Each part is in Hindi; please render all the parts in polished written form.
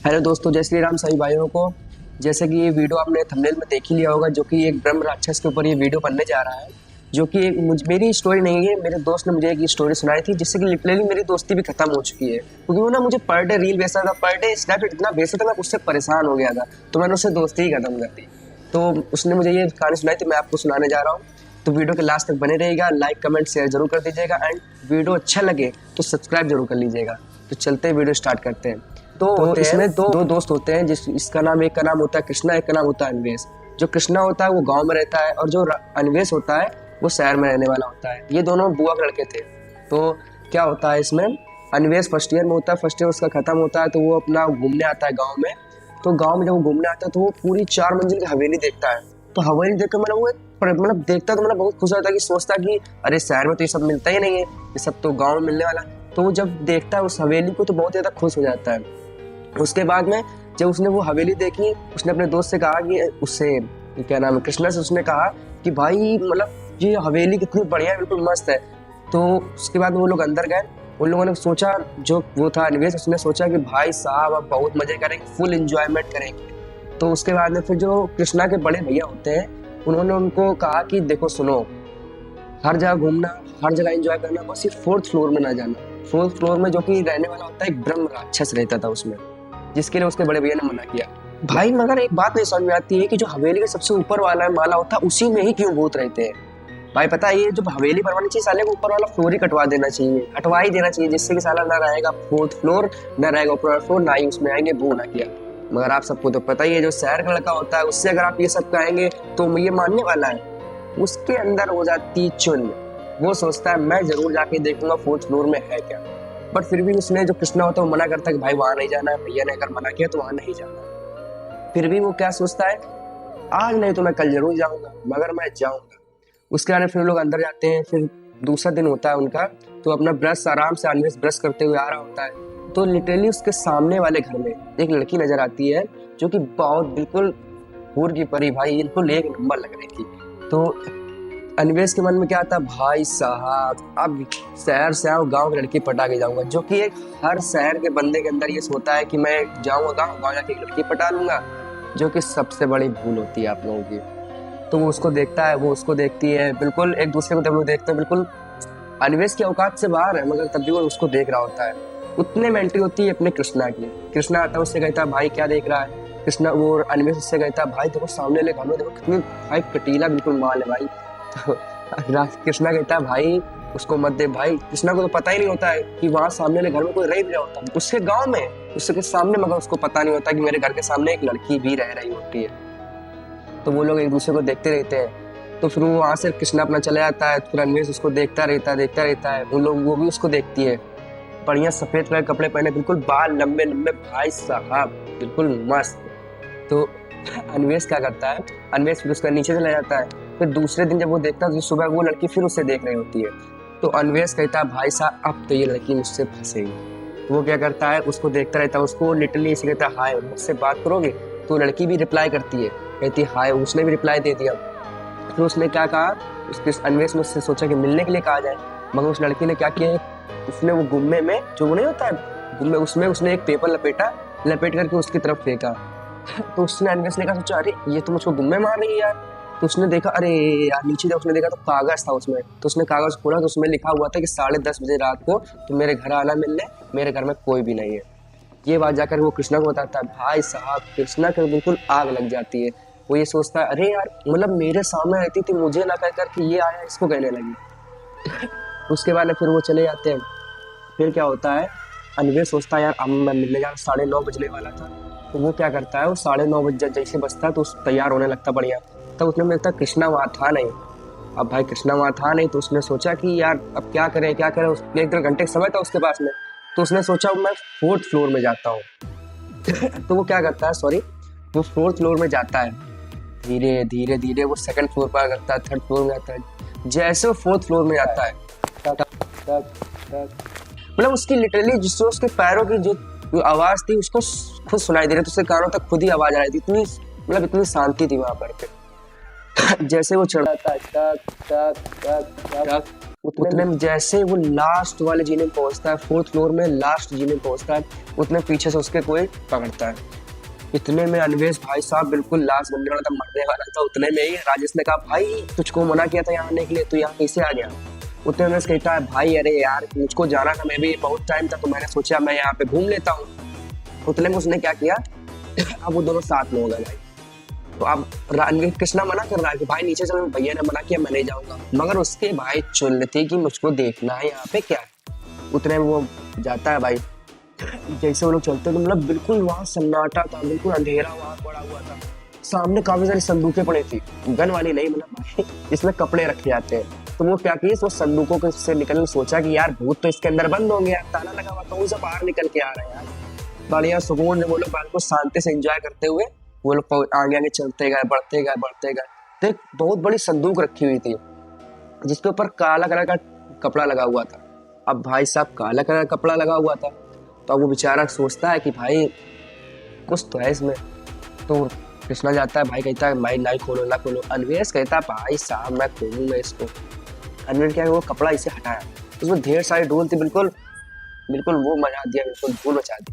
हेलो दोस्तों, जय श्री राम सभी भाइयों को। जैसे कि ये वीडियो आपने थंबनेल में देख ही लिया होगा, जो कि एक ब्रह्म राक्षस के ऊपर ये वीडियो बनने जा रहा है। जो कि मेरी स्टोरी नहीं है, मेरे दोस्त ने मुझे एक स्टोरी सुनाई थी, जिससे कि लिटरली मेरी दोस्ती भी खत्म हो चुकी है। क्योंकि वो ना मुझे पर डे रील भेजता था, पर डे स्नैप इतना भेजता था, मैं उससे परेशान हो गया था। तो मैंने उससे दोस्ती ही खत्म कर दी। तो उसने मुझे ये कहानी सुनाई थी, मैं आपको सुनाने जा रहा हूँ। तो वीडियो के लास्ट तक बने रहिएगा, लाइक कमेंट शेयर जरूर कर दीजिएगा, एंड वीडियो अच्छा लगे तो सब्सक्राइब जरूर कर लीजिएगा। तो चलते हैं, वीडियो स्टार्ट करते हैं। तो इसमें दो दोस्त होते हैं, इसका नाम, एक का नाम होता है कृष्णा, एक का नाम होता है अन्वेष। जो कृष्णा होता है वो गांव में रहता है, और जो अन्वेष होता है वो शहर में रहने वाला होता है। ये दोनों बुआ के लड़के थे। तो क्या होता है इसमें, अन्वेष फर्स्ट ईयर में होता है, फर्स्ट ईयर उसका खत्म होता है, तो वो अपना घूमने आता है गाँव में। तो गाँव में जब वो घूमने आता है तो वो पूरी 4 मंजिल की हवेली देखता है। तो हवेली देखकर मतलब वो देखता तो मतलब बहुत खुश होता है, कि सोचता कि अरे शहर में तो ये सब मिलता ही नहीं है, ये सब तो गाँव में मिलने वाला। तो वो जब देखता है उस हवेली को तो बहुत ज़्यादा खुश हो जाता है। उसके बाद में जब उसने वो हवेली देखी, उसने अपने दोस्त से कहा कि उससे क्या नाम है, कृष्णा से उसने कहा कि भाई मतलब ये हवेली कितनी बढ़िया है, बिल्कुल मस्त है। तो उसके बाद वो लोग अंदर गए। उन लोगों ने सोचा, जो वो था अन्वेष, उसने सोचा कि भाई साहब अब बहुत मजे करेंगे, फुल एंजॉयमेंट करेंगे। तो उसके बाद में फिर जो कृष्णा के बड़े भैया होते हैं, उन्होंने उनको कहा कि देखो सुनो, हर जगह घूमना, हर जगह एंजॉय करना, बस सिर्फ 4th फ्लोर में ना जाना। 4th फ्लोर में जो कि रहने वाला होता है एक ब्रह्म राक्षस रहता था उसमें, जिसके लिए उसके बड़े भैया ने मना किया। भाई मगर एक बात नहीं समझ में आती है कि जो हवेली के सबसे ऊपर वाला माला होता है, उसी में ही क्यों भूत रहते हैं। भाई पता है, ये जो हवेली बनवानी चाहिए, साले को ऊपर वाला फ्लोर ही कटवा देना चाहिए, हटवा ही देना चाहिए, जिससे कि साला ना रहेगा 4th फ्लोर, ना रहेगा ऊपर फ्लोर, ना ही उसमें आएंगे भूत ना किया। मगर आप सबको तो पता ही है, जो शहर का लड़का होता है उससे अगर आप ये सब कहेंगे तो ये मानने वाला है। उसके अंदर हो जाती चुन। वो सोचता है मैं जरूर जाके देखूंगा 4th फ्लोर में है क्या। बट फिर भी उसने, जो कृष्णा होता है, वो मना करता है कि भाई वहां नहीं जाना है, भैया ने अगर मना किया तो वहां नहीं जाना। फिर भी वो क्या सोचता है, आज नहीं तो मैं कल जरूर जाऊंगा, मगर मैं जाऊंगा। उसके बाद फिर लोग अंदर जाते हैं। फिर दूसरा दिन होता है उनका, तो अपना ब्रश आराम से अन्वेष ब्रश करते हुए आ रहा होता है। तो लिटरली उसके सामने वाले घर में एक लड़की नजर आती है, जो कि बहुत बिल्कुल हूर की परी, भाई बिल्कुल एक नंबर लग रही थी। तो अन्वेष के मन में क्या आता, भाई साहब अब शहर से आओ, गांव की लड़की पटा के जाऊंगा। जो कि एक हर शहर के बंदे के अंदर ये सोता है कि मैं जाऊंगा गांव जाके एक लड़की पटा लूंगा, जो कि सबसे बड़ी भूल होती है आप लोगों की। तो वो उसको देखता है, वो उसको देखती है, बिल्कुल एक दूसरे को जब लोग देखते हैं, बिल्कुल अन्वेष की औकात से बाहर है, मगर तब भी वो उसको देख रहा होता है। उतने मेंटली होती है अपने कृष्णा की। कृष्णा आता है, उससे कहता है भाई क्या देख रहा है। कृष्णा, वो अन्वेष उससे कहता है भाई देखो सामने ले घर में देखो, कितनी भाई कटीला बिल्कुल माल है भाई। तो कृष्णा कहता है भाई उसको मत दे भाई। कृष्णा को तो पता ही नहीं होता है कि वहां सामने वाले घर में कोई रह भी रहा होता है, उसके गांव में, उसके सामने, मगर उसको पता नहीं होता कि मेरे घर के सामने एक लड़की भी रह रही होती है। तो वो लोग एक दूसरे को देखते रहते हैं। तो फिर वो वहां से कृष्णा अपना चला जाता है। फिर अन्वेष उसको देखता रहता है। वो भी उसको देखती है। बढ़िया सफेद कलर कपड़े पहने, बिल्कुल बाल लंबे लंबे, भाई साहब बिल्कुल मस्त। तो अन्वेष क्या करता है, अन्वेष फिर उसका नीचे चला जाता है। फिर दूसरे दिन जब वो देखता है तो सुबह वो लड़की फिर उसे देख रही होती है। तो अन्वेष कहता है भाई साहब अब तो ये लड़की मुझसे फंसेगी। तो वो क्या करता है, उसको देखता रहता है, उसको लिटरली ऐसे कहता है हाय मुझसे बात करोगे। तो लड़की भी रिप्लाई करती है, कहती है हाय, उसने भी रिप्लाई दे दिया। फिर उसने क्या कहा, उसके अन्वेष ने उससे सोचा कि मिलने के लिए कहा जाए, मगर उस लड़की ने क्या किया, उसने वो गुम्मे में, जो वो नहीं होता है गुम्मे, उसमें उसने एक पेपर लपेट करके उसकी तरफ फेंका। तो उसने अन्वेष ने कहा, सोचा अरे ये तो मुझको गुम्मे मार रही है यार। तो उसने देखा, अरे यार नीचे जब उसने देखा तो कागज था उसमें। तो उसने कागज खोला तो उसमें लिखा हुआ था कि 10:30 बजे रात को तुम मेरे घर आना मिलने, मेरे घर में कोई भी नहीं है। ये बात जाकर वो कृष्णा को बताता है। भाई साहब कृष्णा को बिल्कुल आग लग जाती है। वो ये सोचता है अरे यार मतलब मेरे सामने रहती थी, मुझे ना कह करके ये आया इसको कहने लगी। उसके बाद फिर वो चले जाते हैं। फिर क्या होता है, अन्वेष सोचता है यार अब मैं मिलने जा, 9:30 बजने वाला था। तो वो क्या करता है, वो 9:30 बजे जैसे बजता है तो उस तैयार होने लगता बढ़िया। तब उसने मिलता कृष्णा वहाँ था नहीं। अब भाई कृष्णा वहाँ था नहीं, तो उसने सोचा कि यार अब क्या करें। एक 1.5 घंटे का समय था उसके पास में। तो उसने सोचा मैं 4th फ्लोर में जाता हूँ। तो वो क्या करता है, सॉरी, वो 4th फ्लोर में जाता है। धीरे धीरे धीरे वो 2nd फ्लोर पर करता है, 3rd फ्लोर में आता है। जैसे वो 4th फ्लोर में जाता है, मतलब उसकी लिटरली जिससे उसके पैरों की जो आवाज थी उसको खुद सुनाई दे रही थी, उसके कानों तक खुद ही आवाज आ रही थी। इतनी मतलब इतनी शांति थी वहां पर। जैसे वो चढ़ा था, उतने में जैसे वो लास्ट वाले जीने में पहुंचता है, 4th फ्लोर में लास्ट जीने में पहुंचता है, उतने पीछे से उसके कोई पकड़ता है। इतने में अनवेश भाई साहब बिल्कुल लास्ट बनने वाला था, मरने वाला था। उतने में ही राजेश ने कहा भाई तुझको मना किया था यहाँ आने के लिए, तू यहाँ कैसे आ गया? उतने में कहता है भाई अरे यार मुझको जाना था, मैं भी बहुत टाइम था तो मैंने सोचा मैं यहाँ पे घूम लेता हूँ। उतने में उसने क्या किया अब वो दोनों साथ में हो गए भाई। तो अब कृष्णा मना कर रहा है कि भाई नीचे चलो, भैया ने मना किया मैं नहीं जाऊंगा, मगर उसके भाई चुन थी कि मुझको देखना है यहाँ पे क्या है। उतने में वो जाता है भाई, जैसे वो लोग चलते तो मतलब बिल्कुल वहां सन्नाटा था, बिल्कुल अंधेरा वहां पड़ा हुआ था। सामने काफी सारी संदूकें पड़ी थी, गन वाली नहीं, मतलब भाई इसमें कपड़े रखे जाते हैं। तो वो क्या किया, वो संदूकों के से निकलने सोचा कि यार भूत तो इसके अंदर बंद होंगे यार, ताला लगा हुआ तो उनसे बाहर निकल के आ रहे हैं यार। बढ़िया सुकून ने वो लोग बाल को शांति से एंजॉय करते हुए वो लोग आगे आगे चलते गए, बढ़ते गए बढ़ते गए। तो एक बहुत बड़ी संदूक रखी हुई थी जिसके ऊपर काला कलर का कपड़ा लगा हुआ था। अब भाई साहब काला कलर का कपड़ा लगा हुआ था तो अब वो बेचारा सोचता है कि भाई कुछ तो है इसमें। तो कृष्णा जाता है, भाई कहता है भाई नहीं खोलो ना खोलो। अनवेश कहता है भाई साहब मैं खोलूंगा इसको। अनवेश क्या है, वो कपड़ा इसे हटाया, उसमें ढेर सारी धूल थी, बिल्कुल बिल्कुल वो मचा दिया, बिल्कुल धूल मचा दी।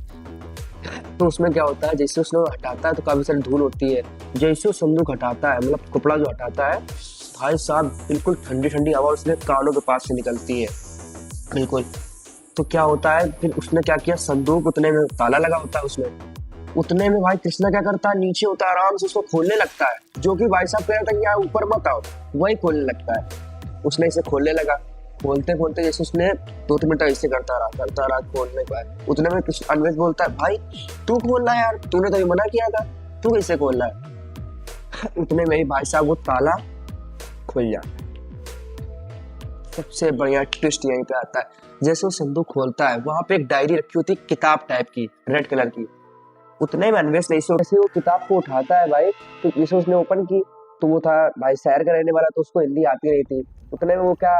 तो उसमें क्या होता है, जैसे उसने हटाता है तो काफी सारी धूल होती है। जैसे वो संदूक हटाता है, मतलब कपड़ा जो हटाता है, भाई साहब बिल्कुल ठंडी ठंडी हवा उसने कानों के पास से निकलती है बिल्कुल। तो क्या होता है फिर उसने क्या किया, संदूक उतने में ताला लगा होता है उसमें। उतने में भाई कृष्णा क्या करता है, नीचे होता है, आराम से उसको खोलने लगता है, जो कि भाई साहब कह रहा था कि यार ऊपर मत आओ, वही खोलने लगता है। उसने इसे खोलने लगा, खोलते खोलते जैसे उसने 2-3 मिनट ऐसे करता रहा खोलने के बाद। उतने में अनवेश बोलता है भाई तू खोल रहा है यार, तूने तो ये मना किया था, तू कैसे खोल रहा है? उतने में ही भाई साहब वो ताला खुल जाता है। सबसे बढ़िया ट्विस्ट यहीं पे आता है, जैसे वो संदूक खोलता है वहां पे एक डायरी रखी होती है, किताब टाइप की, रेड कलर की। उतने में अनवेश जैसे वो किताब को उठाता है भाई, तो जैसे उसने ओपन की तो वो था भाई शहर का रहने वाला, तो उसको हिंदी आती नहीं थी। उतने में वो क्या,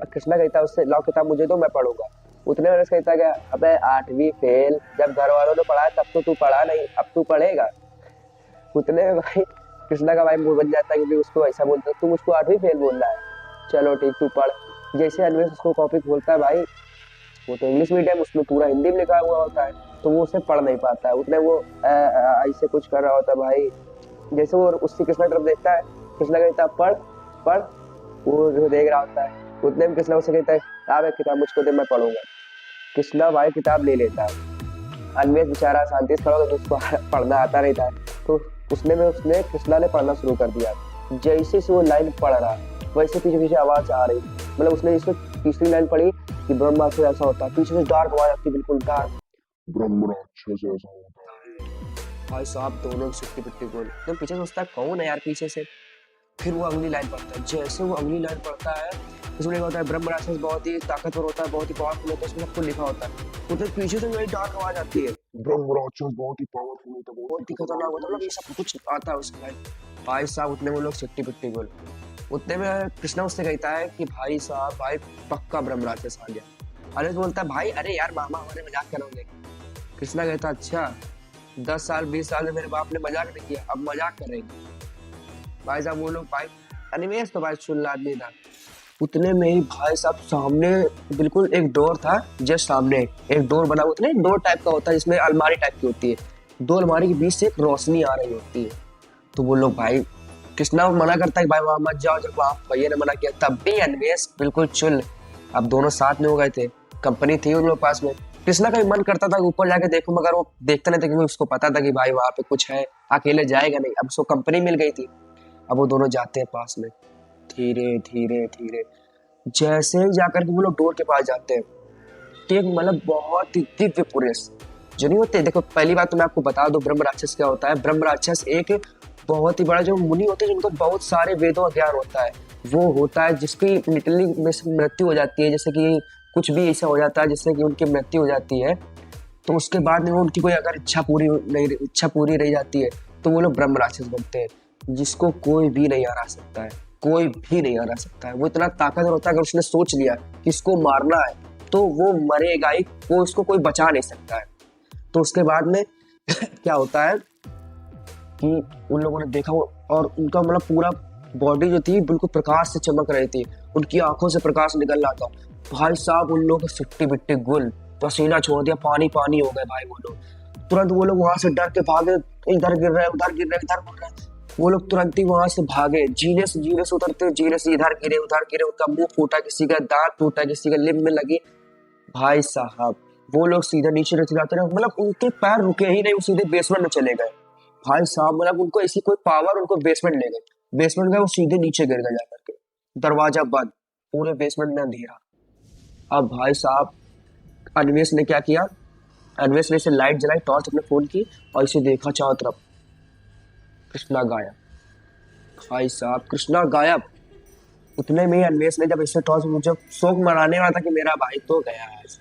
कृष्णा कहता है उससे, लाओ किताब मुझे दो मैं पढ़ूंगा। उतने में कहता क्या, अबे 8वीं फेल, जब घर वालों ने पढ़ाया तब तो तू पढ़ा नहीं, अब तू पढ़ेगा। उतने में भाई कृष्णा का भाई मुंह बन जाता है, क्योंकि उसको ऐसा बोलता है तू मुझको 8वीं फेल बोल रहा है, चलो ठीक तू पढ़। जैसे अनवेश उसको कॉपी खोलता है भाई, वो तो इंग्लिश मीडियम, उसमें पूरा हिंदी में लिखा हुआ होता है, तो वो उसे पढ़ नहीं पाता है। उतने वो ऐसे कुछ कर रहा होता है भाई। जैसे वो उसकी कृष्णा की तरफ देखता है, कृष्णा कहता है पढ़ पढ़, वो जो देख रहा होता है। उतने में कृष्णा उसे कहता है आप एक किताब मुझको दे मैं पढ़ूंगा। कृष्णा भाई किताब ले लेता है। अनवेश बेचारा शांति से खड़ा होता, उसको पढ़ना आता नहीं था, तो उसने कृष्णा ने पढ़ना शुरू कर दिया। जैसे से वो लाइन पढ़ रहा वैसे पीछे पीछे आवाज आ रही, मतलब उसने जिसमें तीसरी लाइन पढ़ी कि ब्रह्मा से ऐसा होता है, पीछे से डार्क आवाज आती, बिल्कुल डार्क, ब्रह्मा से ऐसा होता है। भाई साहब दोनों सिट्टी पिट्टी बोल, तो पीछे सोचता है कौन है यार पीछे से। फिर वो अगली लाइन पढ़ता है, जैसे वो अगली लाइन पढ़ता है उसमें होता है ब्रह्म राक्षस बहुत ही ताकतवर होता है, बहुत ही पावरफुल होता है, उसमें सबको लिखा होता है। उधर पीछे से वही डार्क आवाज आती है, ब्रह्म राक्षस बहुत ही पावरफुल होता है, बहुत ही खतरनाक होता है, मतलब ये सब कुछ आता है उसके भाई साहब। उतने वो लोग सिट्टी पिट्टी बोल। उतने में कृष्णा उससे कहता है कि भाई साहब भाई पक्का ब्रह्म राक्षस आ गया। अनवेश बोलता है भाई अरे यार मामा हमारे मजाक करोगे। कृष्णा कहता अच्छा 10 साल 20 साल में मेरे बाप ने मजाक नहीं किया, अब मजाक करेंगे। भाई साहब वो लोग भाई, अनिमेश तो भाई शुल्ल आदमी था। उतने में ही भाई साहब सामने बिल्कुल एक डोर था, जस्ट सामने एक डोर बना हुआ था, एक डोर टाइप का होता है जिसमें अलमारी टाइप की होती है, दो अलमारी के बीच से एक रोशनी आ रही होती है। तो वो लोग भाई, कृष्णा मना करता है कि भाई वहां मत जाओ, जब वहां भैया ने मना किया तब भी अनिमेश बिल्कुल चुल। अब दोनों साथ में हो गए थे, कंपनी थी उन लोग पास में। कृष्णा का भी मन करता था ऊपर जाके देखूं, मगर वो देखता नहीं था क्योंकि उसको पता था कि भाई वहां पे कुछ है, अकेले जाएगा नहीं। अब उसको कंपनी मिल गई थी। अब वो दोनों जाते हैं पास में, धीरे धीरे धीरे जैसे ही जाकर के वो लोग डोर के पास जाते हैं, एक मतलब बहुत ही दिव्य पुरुष जो नहीं होते। देखो पहली बात तो मैं आपको बता दूं ब्रह्म राक्षस क्या होता है। ब्रह्म राक्षस एक बहुत ही बड़ा जो मुनि होते हैं जिनको बहुत सारे वेदों का ज्ञान होता है, वो होता है जिसकी लिटरली मृत्यु हो जाती है, जैसे कि कुछ भी ऐसा हो जाता है जिससे कि उनकी मृत्यु हो जाती है, तो उसके बाद में उनकी कोई अगर इच्छा पूरी रह जाती है तो वो लोग ब्रह्म राक्षस बनते हैं, जिसको कोई भी नहीं हरा सकता है, कोई भी नहीं हरा सकता है। वो इतना ताकतवर होता है, अगर उसने सोच लिया कि इसको मारना है तो वो मरेगा ही, वो उसको कोई बचा नहीं सकता है। तो उसके बाद में क्या होता है कि उन लोगों ने देखा और उनका मतलब पूरा बॉडी जो थी बिल्कुल प्रकाश से चमक रही थी, उनकी आंखों से प्रकाश निकल रहा था। भाई साहब उन लोगों के सिट्टी बिट्टी गुल, पसीना छोड़ दिया, पानी पानी हो गए भाई वो लोग। तुरंत वो लोग वहां से डर के भागे, इधर गिर रहे उधर गिर रहे इधर गिर रहे। वो लोग तुरंत ही वहां से भागे, जीने से उतरते, जीने से इधर गिरे उधर गिरे, उनका मुंह फूटा, किसी का दांत टूटा, किसी का लिप में लगी। भाई साहब वो लोग सीधे नीचे रहते जाते रहे, मतलब उनके पैर रुके ही नहीं, वो सीधे बेसमेंट में चले गए। भाई साहब मतलब उनको ऐसी कोई पावर, उनको बेसमेंट ले गए, बेसमेंट गए, वो सीधे नीचे गिर गए जाकर के, दरवाजा बंद, पूरे बेसमेंट में अंधेरा। अब भाई साहब अनवेश ने क्या किया, अनवेश ने इसे लाइट जलाई, टॉर्च अपने फोन की, और इसे देखा चारों तरफ, कृष्णा गायब। भाई साहब कृष्णा गायब। उतने में ही अनवेश ने जब इससे टॉर्च, मुझे शौक मनाने वाला था कि मेरा भाई तो गया आज,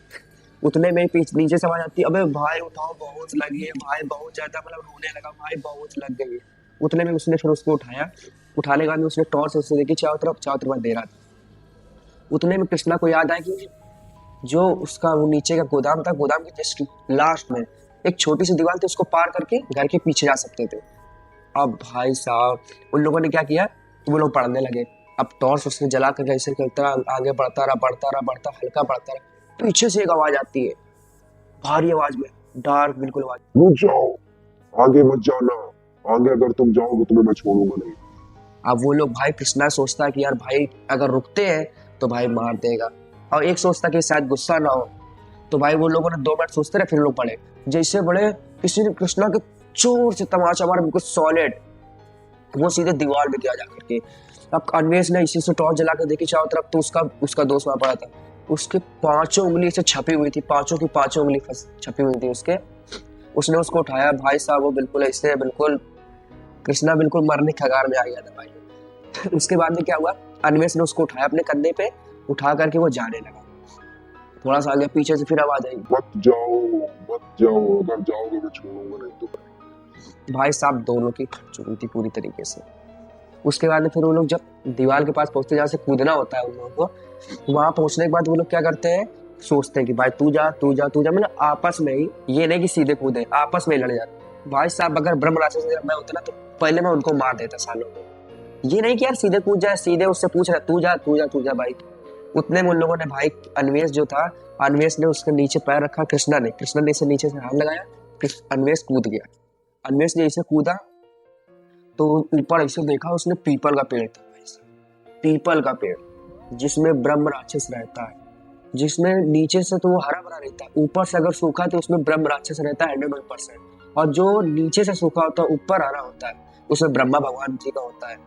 उतने में ही नीचे से आवाज आती है, अबे भाई उठाओ बहुत लगी है भाई, बहुत ज्यादा, मतलब रोने लगा भाई, बहुत लग गई है। उतने में उसने फिर उसको उठाया, उठाने के बाद में उसने टॉर्च से देखी चारों तरफ अंधेरा था। उतने में कृष्णा को याद आया कि जो उसका वो नीचे का गोदाम था, गोदाम के जस्ट लास्ट में एक छोटी सी दीवार थी, उसको पार करके घर के पीछे जा सकते थे। अब भाई साहब उन लोगों ने क्या किया, तो वो लोग पढ़ने लगे। अब टॉर्च उसने जला कर ऐसे करता रहा, आगे बढ़ता रहा, हल्का बढ़ता रहा। पीछे से एक आवाज आती है, भारी आवाज में, डार्क बिल्कुल आवाज, रुक जाओ, आगे मत जाना, आगे अगर तुम जाओगे तुम्हें मैं छोड़ूंगा नहीं। अब वो लोग, भाई कृष्णा सोचता है कि यार भाई अगर रुकते हैं तो भाई मार देगा, और एक सोचता कि शायद गुस्सा ना हो। तो भाई वो लोगों ने 2 मिनट सोचते रहे, फिर लोग पड़े। जैसे बड़े किसी ने कृष्णा के जोर से तमाचा मारा, बिल्कुल सॉलिड, वो सीधे दीवार में गया जाकर के। अब अनवेश ने इसी से टॉर्च जला कर देखी चारों तरफ, तो उसका दोस्त वहां पड़ा था, उसके 5 उंगली से छपी हुई थी, 5 की 5 उंगली छपी हुई थी उसके। उसने उसको उठाया, भाई साहब वो बिल्कुल ऐसे, बिल्कुल कृष्णा बिल्कुल मरने कगार में आ गया था भाई। उसके बाद में क्या हुआ, अनवेश ने उसको उठाया अपने कंधे पे, उठा करके वो जाने लगा। थोड़ा सा आगे पीछे से फिर आवाज आई, मत जाओ, अगर जाओगे मैं छोड़ूंगा नहीं तुम्हें। भाई साहब दोनों की फट चुकी थी पूरी तरीके से। उसके बाद में फिर वो लोग जब दीवार के पास पहुंचते, जहाँ से कूदना होता है उन लोगों को, वहां पहुंचने के बाद वो लोग क्या करते हैं, सोचते हैं कि भाई तू जा, मतलब आपस में ही, ये नहीं कि सीधे कूदे, आपस में ही लड़ जाते। भाई साहब अगर ब्रह्म राक्षस मैं होता ना, तो पहले मैं उनको मार देता सालों में। ये नहीं कि यार सीधे कूद जाए, सीधे उससे पूछ रहा तू जा भाई। उतने में उन लोगों ने, भाई अनवेश जो था, अनवेश ने उसके नीचे पैर रखा, कृष्णा ने इसे नीचे से हाथ लगाया, अनवेश कूद गया। अनवेश ने इसे कूदा तो ऊपर ऐसे देखा, उसने पीपल का पेड़ था, पीपल का पेड़ जिसमें ब्रह्म राक्षस रहता है, जिसमें नीचे से तो वो हरा भरा रहता है, ऊपर से अगर सूखा तो उसमें ब्रह्म राक्षस रहता है 100%, और जो नीचे से सूखा होता है ऊपर हरा होता है, उसमें ब्रह्मा भगवान जी का होता है।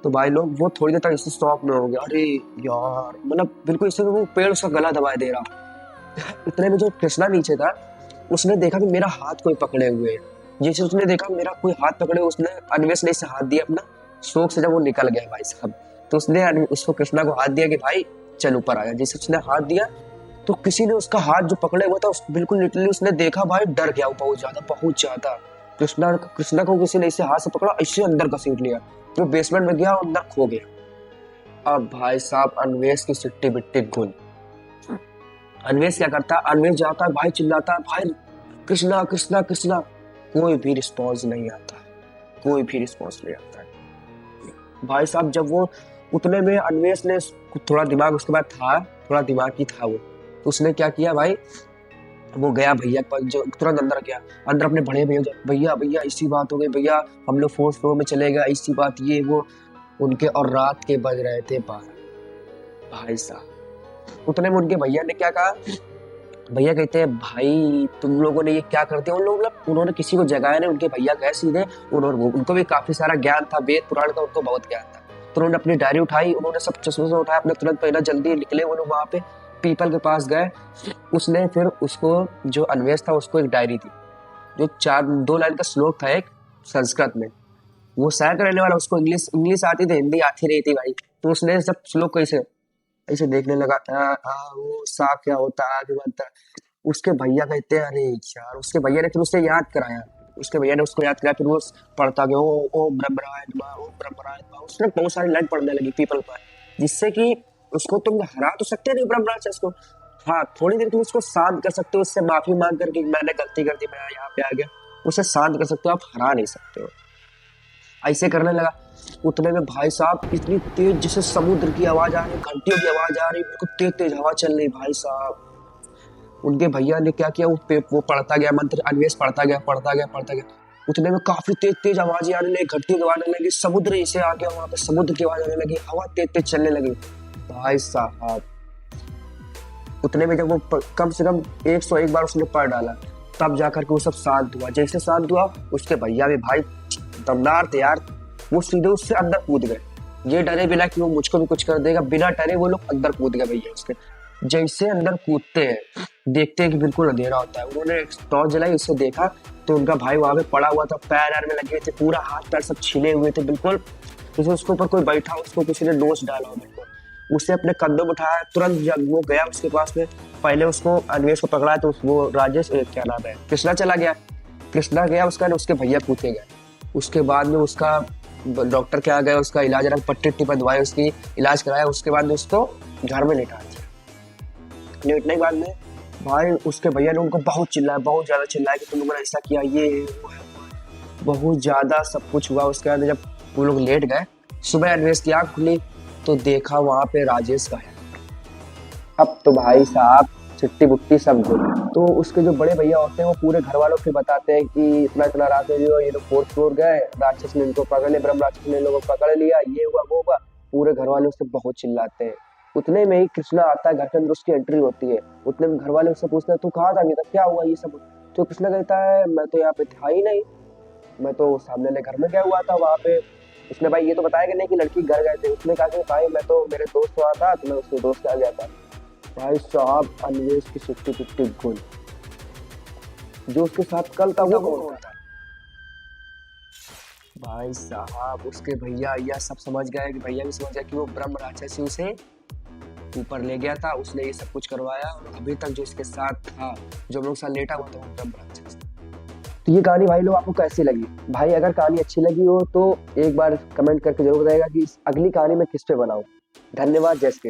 तो भाई लोग वो थोड़ी देर तक इससे शॉक में हो गया, अरे यार, मतलब बिल्कुल इससे वो पेड़ उसका गला दबाए दे रहा। इतने में जो कृष्णा नीचे था, उसने देखा कि मेरा हाथ कोई पकड़े हुए है। जैसे उसने देखा मेरा कोई हाथ पकड़े, उसने अनवेश ने इसे हाथ दिया अपना, शौक से जब वो निकल गया भाई साहब, तो उसने उसको कृष्णा को हाथ दिया कि भाई चल ऊपर आया। जैसे उसने हाथ दिया तो किसी ने उसका हाथ जो पकड़े हुआ था, बिल्कुल लिटरली उसने देखा, भाई डर गया बहुत ज्यादा। कृष्णा को किसी ने इसे हाथ से पकड़ा, इससे अंदर घसीट लिया, वो बेसमेंट में गया और अंदर खो गया। अब भाई साहब अनवेश की सिट्टी बिट्टी गुल। अनवेश क्या करता है, अनवेश जाता है, भाई चिल्लाता है, भाई कृष्णा कृष्णा कृष्णा, कोई भी रिस्पॉन्स नहीं आता है। भाई साहब जब वो, उतने में अनवेश ने, थोड़ा दिमाग उसके बाद था, थोड़ा दिमाग ही था वो, तो उसने क्या किया भाई, वो गया भैया पर, जो तुरंत अंदर गया, अंदर अपने बड़े भैया ऐसी बात हो गई भैया, हम लोग 4th फ्लोर में चले गए, ऐसी बात ये वो उनके, और रात के बज रहे थे 12। भाई साहब उतने में उनके भैया ने क्या कहा, भैया कहते हैं भाई तुम लोगों ने ये क्या करते हो, उन लोग, मतलब उन्होंने किसी को जगाया नहीं, उनके भैया गए सीधे, उनको भी काफी सारा ज्ञान था, वेद पुराण का उनको बहुत ज्ञान था। तो उन्होंने अपनी डायरी उठाई, उन्होंने सब चश्मे से उठाया अपने, तुरंत पहले जल्दी निकले वो लोग, वहां पे पीपल के पास गए। उसने फिर उसको, जो अनवेश था, उसको एक डायरी थी, जो 2 लाइन का श्लोक था एक संस्कृत में, वो शहर का रहने वाला, उसको इंग्लिश आती थी, हिंदी आती नहीं थी भाई, तो उसने सब श्लोक को ऐसे देखने लगा, वो सा क्या होता है आगे बढ़ता। उसके भैया कहते हैं अरे यार, उसके भैया ने फिर उसे याद कराया, फिर वो पढ़ता गया, ओम ब्रह्मराय नमः, ओम ब्रह्मराय नमः। उसने बहुत सारी लाइन पढ़ने लगी पीपल पर, जिससे कि उसको तुम हरा तो सकते नहीं ब्रह्म राक्षस को, हाँ थोड़ी देर तुम उसको शांत कर सकते हो, उससे माफी मांग करके मैंने गलती कर दी, मैं यहाँ पे आ गया, उसे शांत कर सकते हो, आप हरा नहीं सकते हो। ऐसे करने लगा। उतने में भाई साहब इतनी तेज जैसे समुद्र की आवाज आ रही, घंटियों की आवाज आ रही, बिल्कुल तेज तेज हवा चल रही भाई साहब। उनके भैया ने क्या किया, वो पढ़ता गया मंत्र, अन्वेष पढ़ता गया पढ़ता गया पढ़ता गया। उतने में काफी तेज तेज आवाजें आने लगी, घंटी दबाने लगी, समुद्र इसे आ गया, वहां पे समुद्र की आवाज आने लगी, हवा तेज तेज चलने लगी भाई साहब। उतने में जब वो कम से कम 101 बार उसने पढ़ डाला, तब जाकर के वो सब शांत हुआ। जैसे शांत हुआ, उसके भैया भी भाई दमदार थे यार, वो सीधे उससे अंदर कूद गए। ये डरे बिना कि वो मुझको भी कुछ कर देगा, बिना डरे वो लोग अंदर कूद गए भैया उसके। जैसे अंदर कूदते हैं, देखते हैं कि बिल्कुल अंधेरा होता है, उन्होंने एक टॉर्च जलाई, उससे देखा तो उनका भाई वहां पे पड़ा हुआ था, पैर में लगे थे, पूरा हाथ पैर सब छिले हुए थे बिल्कुल, जैसे उसके ऊपर कोई बैठा, उसको किसी ने नोच डाला हो बिल्कुल। उसे अपने कंधों में उठाया, तुरंत जब वो गया उसके पास में, पहले उसको अन्वेष को पकड़ा तो वो राजेश क्या नाम है, कृष्णा चला गया। कृष्णा गया उसका, उसके भैया पूछे गए। उसके बाद में उसका डॉक्टर के यहाँ गए, उसका इलाज, रंग पट्टी उट्टी बंधवाए, उसकी इलाज कराया। उसके बाद में उसको घर में लेटा दिया। लेटने के बाद में भाई उसके भैया ने उनको बहुत चिल्लाया, बहुत ज्यादा चिल्लाया कि तुम लोगों ने ऐसा किया, ये वो है, बहुत ज्यादा सब कुछ हुआ। उसके बाद जब वो लोग लेट गए, सुबह अन्वेष की आँख खुली तो देखा वहां पे राजेश का है। अब तो भाई साहब चिट्टी बुट्टी सब गुल। तो उसके जो बड़े भैया होते हैं वो पूरे घर वालों को बताते हैं कि इतना इतना रात में जो ये लोग 4th फ्लोर गए, राक्षस ने इनको पकड़ लिया, ब्रह्म राक्षस ने इन लोगों को पकड़ लिया, ये हुआ वो हुआ। पूरे घर वाले उससे बहुत चिल्लाते हैं। उतने में ही कृष्णा आता है घर के अंदर, उसकी एंट्री होती है। उतने में घर वाले उससे पूछते हैं तू कहाँ था, था क्या हुआ ये सब। तो कृष्णा कहता है मैं तो यहाँ पे था ही नहीं, मैं तो सामने वाले घर में गया हुआ था वहां पे। उसने भाई ये तो बताया कि नहीं कि लड़की घर गए थे। उसने कहा कि भाई मैं तो मेरे दोस्त वहां था, तो मैं उसके दोस्त के आ गया था। भाई साहब अन्वेष की सिट्टी पिट्टी गुल। जो उसके साथ कल था वो कौन था? भाई साहब उसके भैया या सब समझ गए, कि भैया भी समझ गया कि वो ब्रह्म राक्षस ही उसे ऊपर ले गया था, उसने ये सब कुछ करवाया। और अभी तक जो इसके साथ था, जो हम लोग साथ लेटा हुआ था, वो ब्रह्म राक्षस था। तो ये कहानी भाई लोग आपको कैसी लगी? भाई अगर कहानी अच्छी लगी हो तो एक बार कमेंट करके जरूर बताइएगा कि इस अगली कहानी में किस पे बनाऊं। धन्यवाद, जय श्री राम।